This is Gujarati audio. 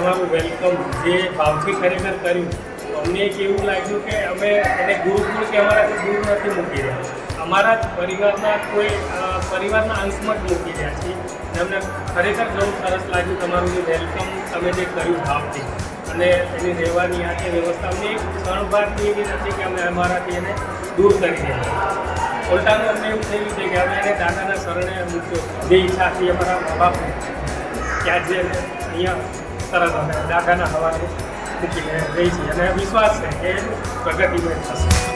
તમારું વેલકમ જે ભાવથી ખરેખર કર્યું, અમને એક એવું લાગ્યું કે અમે એને ગુરુકુળ કે અમારાથી દૂર નથી મૂકી રહ્યા, અમારા જ પરિવારના અંશમાં જ મૂકી રહ્યા છીએ. અમને ખરેખર ઘણું સરસ લાગ્યું તમારું જે વેલકમ તમે જે કર્યું ભાવથી, અને એની રહેવાની આ જે વ્યવસ્થા અમને એક ક્ષણભરની એવી નથી કે અમે અમારાથી એને દૂર કરી રહ્યા. ઉલટાનું અમને એવું થયું છે કે અમે એને દાદાના શરણે મૂક્યો, જે ઈચ્છા હતી અમારા મા બાપની, ત્યાં જે અહીંયા તરત અમે દાદાના હવાલે મૂકીને રહી છીએ અને વિશ્વાસ છે કે પ્રગતિમાં થશે.